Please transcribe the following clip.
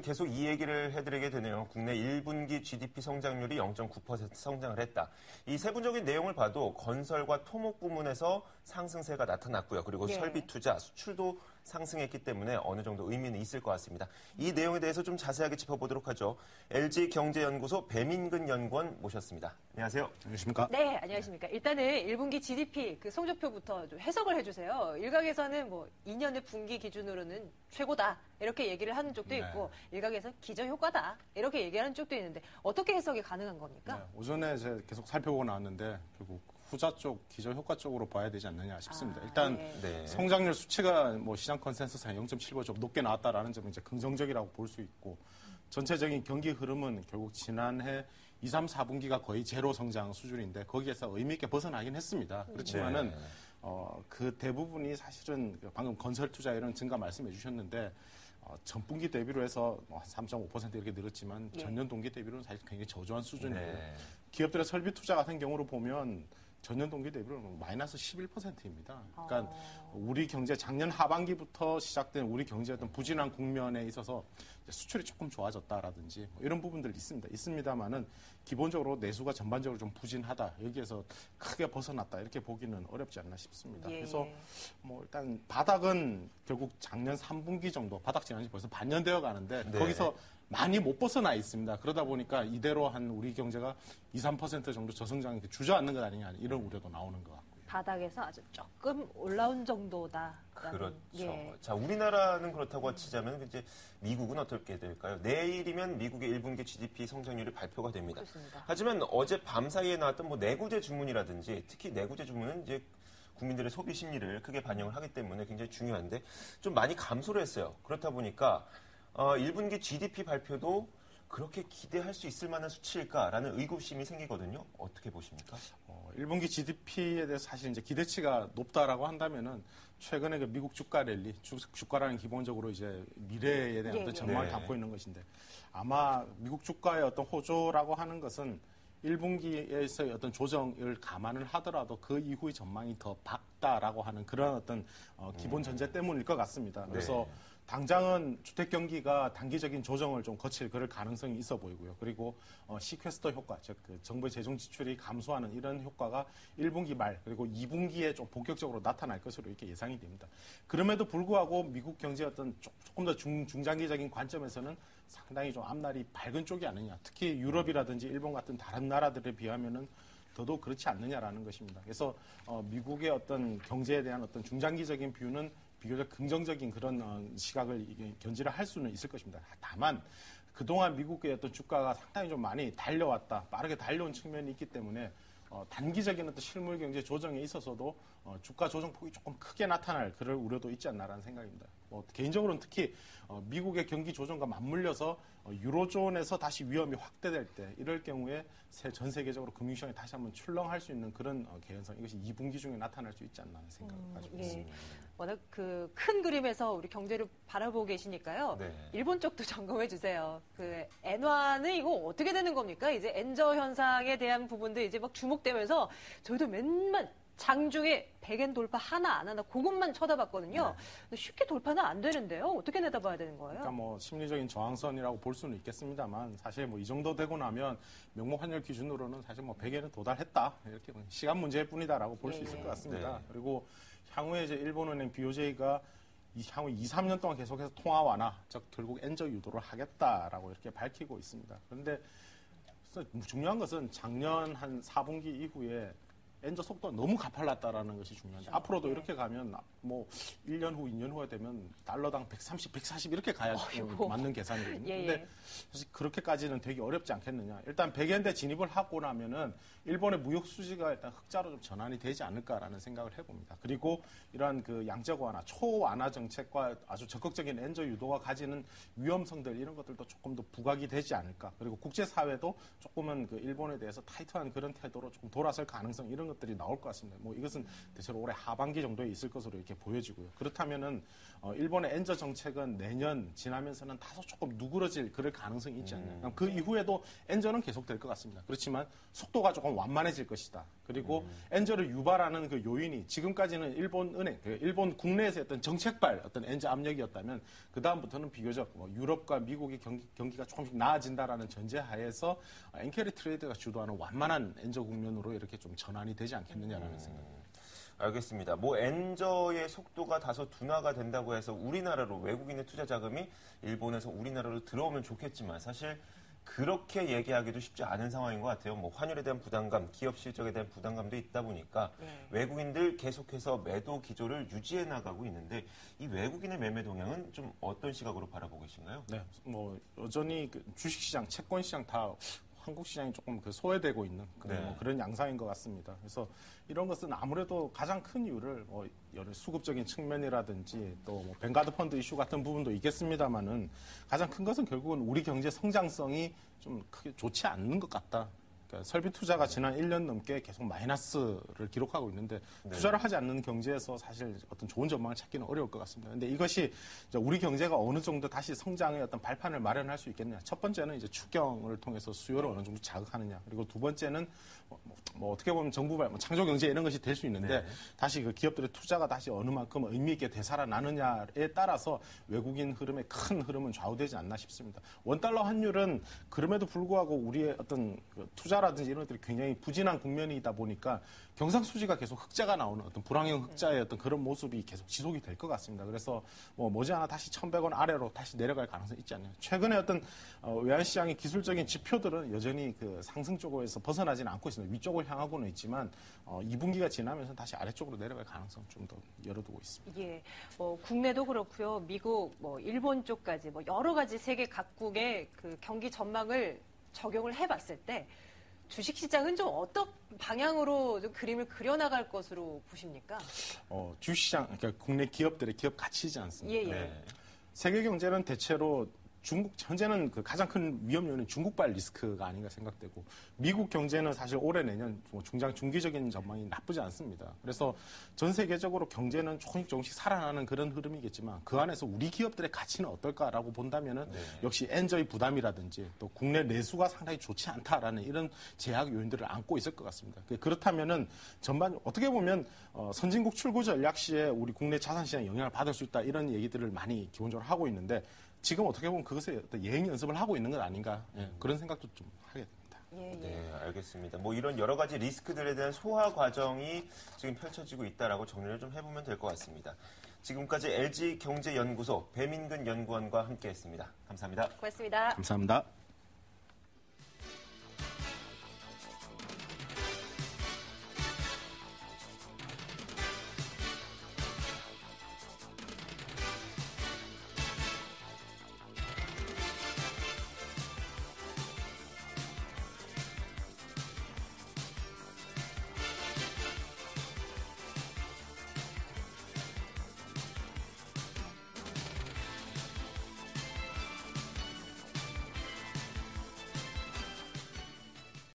계속 이 얘기를 해드리게 되네요. 국내 1분기 GDP 성장률이 0.9% 성장을 했다. 이 세부적인 내용을 봐도 건설과 토목 부문에서 상승세가 나타났고요. 그리고 설비 투자, 수출도 상승했기 때문에 어느 정도 의미는 있을 것 같습니다. 이 내용에 대해서 좀 자세하게 짚어보도록 하죠. LG경제연구소 배민근 연구원 모셨습니다. 안녕하세요. 안녕하십니까? 네, 안녕하십니까. 일단은 1분기 GDP 그 성적표부터 좀 해석을 해주세요. 일각에서는 뭐 2년의 분기 기준으로는 최고다 이렇게 얘기를 하는 쪽도 있고 일각에서 기저효과다 이렇게 얘기하는 쪽도 있는데 어떻게 해석이 가능한 겁니까? 네, 오전에 제가 계속 살펴보고 나왔는데 결국 후자 쪽, 기저효과 쪽으로 봐야 되지 않느냐 싶습니다. 일단 성장률 수치가 뭐 시장 컨센서스상 0.75 좀 높게 나왔다라는 점은 이제 긍정적이라고 볼 수 있고 전체적인 경기 흐름은 결국 지난해 2, 3, 4분기가 거의 제로 성장 수준인데 거기에서 의미 있게 벗어나긴 했습니다. 그렇지만은 그 대부분이 사실은 방금 건설 투자 이런 증가 말씀해 주셨는데 전분기 대비로 해서 3.5% 이렇게 늘었지만 전년 동기 대비로는 사실 굉장히 저조한 수준이에요. 기업들의 설비 투자 같은 경우로 보면 전년 동기 대비로는 마이너스 11%입니다. 그러니까 우리 경제 작년 하반기부터 시작된 우리 경제의 어떤 부진한 국면에 있어서 수출이 조금 좋아졌다라든지 뭐 이런 부분들이 있습니다. 있습니다만은 기본적으로 내수가 전반적으로 좀 부진하다. 여기에서 크게 벗어났다. 이렇게 보기는 어렵지 않나 싶습니다. 그래서 뭐 일단 바닥은 결국 작년 3분기 정도 바닥 지난 지 벌써 반년 되어 가는데 거기서 많이 못 벗어나 있습니다. 그러다 보니까 이대로 한 우리 경제가 2, 3% 정도 저성장이 주저앉는 것 아니냐 이런 우려도 나오는 것 같고요. 바닥에서 아주 조금 올라온 정도다. 그렇죠. 자, 우리나라는 그렇다고 치자면 이제 미국은 어떻게 될까요? 내일이면 미국의 1분기 GDP 성장률이 발표가 됩니다. 그렇습니다. 하지만 어제 밤 사이에 나왔던 뭐 내구재 주문이라든지 특히 내구재 주문은 이제 국민들의 소비 심리를 크게 반영을 하기 때문에 굉장히 중요한데 좀 많이 감소를 했어요. 그렇다 보니까 1분기 GDP 발표도 그렇게 기대할 수 있을 만한 수치일까라는 의구심이 생기거든요. 어떻게 보십니까? 1분기 GDP에 대해서 사실 이제 기대치가 높다라고 한다면은 최근에 그 미국 주가 랠리, 주가라는 기본적으로 이제 미래에 대한 어떤 전망을 담고 있는 것인데 아마 미국 주가의 어떤 호조라고 하는 것은 1분기에서의 어떤 조정을 감안을 하더라도 그 이후의 전망이 더 밝다라고 하는 그런 어떤 기본 전제 때문일 것 같습니다. 그래서 당장은 주택 경기가 단기적인 조정을 좀 거칠 그럴 가능성이 있어 보이고요. 그리고 시퀘스터 효과, 즉 그 정부의 재정 지출이 감소하는 이런 효과가 1분기 말 그리고 2분기에 좀 본격적으로 나타날 것으로 이렇게 예상이 됩니다. 그럼에도 불구하고 미국 경제의 어떤 조금 더 중장기적인 관점에서는 상당히 좀 앞날이 밝은 쪽이 아니냐. 특히 유럽이라든지 일본 같은 다른 나라들에 비하면은 더더욱 그렇지 않느냐라는 것입니다. 그래서 미국의 어떤 경제에 대한 어떤 중장기적인 뷰는 비교적 긍정적인 그런 시각을 견지를 할 수는 있을 것입니다. 다만 그동안 미국의 어떤 주가가 상당히 좀 많이 달려왔다, 빠르게 달려온 측면이 있기 때문에 단기적인 어떤 실물 경제 조정에 있어서도 주가 조정 폭이 조금 크게 나타날 그럴 우려도 있지 않나라는 생각입니다. 개인적으로는 특히 미국의 경기 조정과 맞물려서 유로존에서 다시 위험이 확대될 때 이럴 경우에 전 세계적으로 금융시장이 다시 한번 출렁할 수 있는 그런 개연성 이것이 2분기 중에 나타날 수 있지 않나 하는 생각을 가지고 있습니다. 워낙 그 큰 그림에서 우리 경제를 바라보고 계시니까요. 일본 쪽도 점검해 주세요. 그 엔화는 이거 어떻게 되는 겁니까? 이제 엔저 현상에 대한 부분도 이제 막 주목되면서 저희도 맨날 장중에 100엔 돌파 하나 안 하나 그것만 쳐다봤거든요. 근데 쉽게 돌파는 안 되는데요. 어떻게 내다봐야 되는 거예요? 그러니까 뭐 심리적인 저항선이라고 볼 수는 있겠습니다만 사실 뭐 이 정도 되고 나면 명목 환율 기준으로는 사실 뭐 100엔은 도달했다 이렇게 시간 문제일 뿐이다라고 볼 수 있을 것 같습니다. 그리고 향후에 이제 일본은행 BOJ가 향후 2, 3년 동안 계속해서 통화 완화, 즉 결국 엔저 유도를 하겠다라고 이렇게 밝히고 있습니다. 그런데 중요한 것은 작년 한 4분기 이후에 엔저 속도가 너무 가팔랐다라는 것이 중요한데 앞으로도 이렇게 가면 뭐 1년 후, 2년 후가 되면 달러당 130, 140 이렇게 가야 맞는 계산이거든요. 근데 사실 그렇게까지는 되기 어렵지 않겠느냐. 일단 100엔대 진입을 하고 나면은 일본의 무역 수지가 일단 흑자로 좀 전환이 되지 않을까라는 생각을 해봅니다. 그리고 이러한 그 양적 완화, 초완화 정책과 아주 적극적인 엔저 유도가 가지는 위험성들 이런 것들도 조금 더 부각이 되지 않을까. 그리고 국제사회도 조금은 그 일본에 대해서 타이트한 그런 태도로 조금 돌아설 가능성 이런 것들이 나올 것 같습니다. 뭐 이것은 대체로 올해 하반기 정도에 있을 것으로 이렇게 보여지고요. 그렇다면은 일본의 엔저 정책은 내년 지나면서는 다소 조금 누그러질 그럴 가능성이 있지 않냐. 그 이후에도 엔저는 계속될 것 같습니다. 그렇지만 속도가 조금 완만해질 것이다. 그리고 엔저를 유발하는 그 요인이 지금까지는 일본 은행, 일본 국내에서 어떤 정책발 어떤 엔저 압력이었다면 그 다음부터는 비교적 유럽과 미국의 경기가 조금씩 나아진다라는 전제하에서 엔캐리 트레이드가 주도하는 완만한 엔저 국면으로 이렇게 좀 전환이 되지 않겠느냐라는 생각입니다. 알겠습니다. 뭐 엔저의 속도가 다소 둔화가 된다고 해서 우리나라로 외국인의 투자 자금이 일본에서 우리나라로 들어오면 좋겠지만 사실 그렇게 얘기하기도 쉽지 않은 상황인 것 같아요. 뭐 환율에 대한 부담감, 기업 실적에 대한 부담감도 있다 보니까 외국인들 계속해서 매도 기조를 유지해 나가고 있는데 이 외국인의 매매 동향은 좀 어떤 시각으로 바라보고 계신가요? 네, 뭐 여전히 그 주식시장, 채권시장 다 한국 시장이 조금 소외되고 있는 그런 양상인 것 같습니다. 그래서 이런 것은 아무래도 가장 큰 이유를 여러 수급적인 측면이라든지 또 뭐 뱅가드 펀드 이슈 같은 부분도 있겠습니다만은 가장 큰 것은 결국은 우리 경제 성장성이 좀 크게 좋지 않는 것 같다. 그러니까 설비 투자가 지난 1년 넘게 계속 마이너스를 기록하고 있는데 투자를 하지 않는 경제에서 사실 어떤 좋은 전망을 찾기는 어려울 것 같습니다. 근데 이것이 우리 경제가 어느 정도 다시 성장의 어떤 발판을 마련할 수 있겠느냐. 첫 번째는 이제 추경을 통해서 수요를 어느 정도 자극하느냐. 그리고 두 번째는 뭐 어떻게 보면 정부 창조 경제 이런 것이 될 수 있는데 다시 그 기업들의 투자가 다시 어느 만큼 의미 있게 되살아나느냐에 따라서 외국인 흐름의 큰 흐름은 좌우되지 않나 싶습니다. 원달러 환율은 그럼에도 불구하고 우리의 어떤 그 투자라든지 이런 것들이 굉장히 부진한 국면이다 보니까 경상수지가 계속 흑자가 나오는 어떤 불황형 흑자의 어떤 그런 모습이 계속 지속이 될 것 같습니다. 그래서 뭐 머지않아 다시 1,100원 아래로 다시 내려갈 가능성이 있지 않나요? 최근에 어떤 외환시장의 기술적인 지표들은 여전히 그 상승 쪽에서 벗어나지는 않고 있습니다. 위쪽을 향하고는 있지만 2분기가 지나면서 다시 아래쪽으로 내려갈 가능성 좀 더 열어두고 있습니다. 예, 국내도 그렇고요, 미국, 일본 쪽까지 여러 가지 세계 각국의 그 경기 전망을 적용을 해봤을 때. 주식시장은 좀 어떤 방향으로 좀 그림을 그려나갈 것으로 보십니까? 주식시장, 그러니까 국내 기업들의 기업 가치이지 않습니까? 예. 세계 경제는 대체로 현재는 그 가장 큰 위험 요인은 중국발 리스크가 아닌가 생각되고 미국 경제는 사실 올해 내년 중기적인 전망이 나쁘지 않습니다. 그래서 전 세계적으로 경제는 조금씩 살아나는 그런 흐름이겠지만 그 안에서 우리 기업들의 가치는 어떨까라고 본다면은 역시 엔저의 부담이라든지 또 국내 내수가 상당히 좋지 않다라는 이런 제약 요인들을 안고 있을 것 같습니다. 그렇다면은 전반 어떻게 보면 선진국 출구 전략 시에 우리 국내 자산시장에 영향을 받을 수 있다 이런 얘기들을 많이 기본적으로 하고 있는데 지금 어떻게 보면 그것에 어떤 예행 연습을 하고 있는 것 아닌가 그런 생각도 좀 하게 됩니다. 네, 알겠습니다. 뭐 이런 여러 가지 리스크들에 대한 소화 과정이 지금 펼쳐지고 있다라고 정리를 좀 해보면 될 것 같습니다. 지금까지 LG경제연구소 배민근 연구원과 함께했습니다. 감사합니다. 고맙습니다. 감사합니다.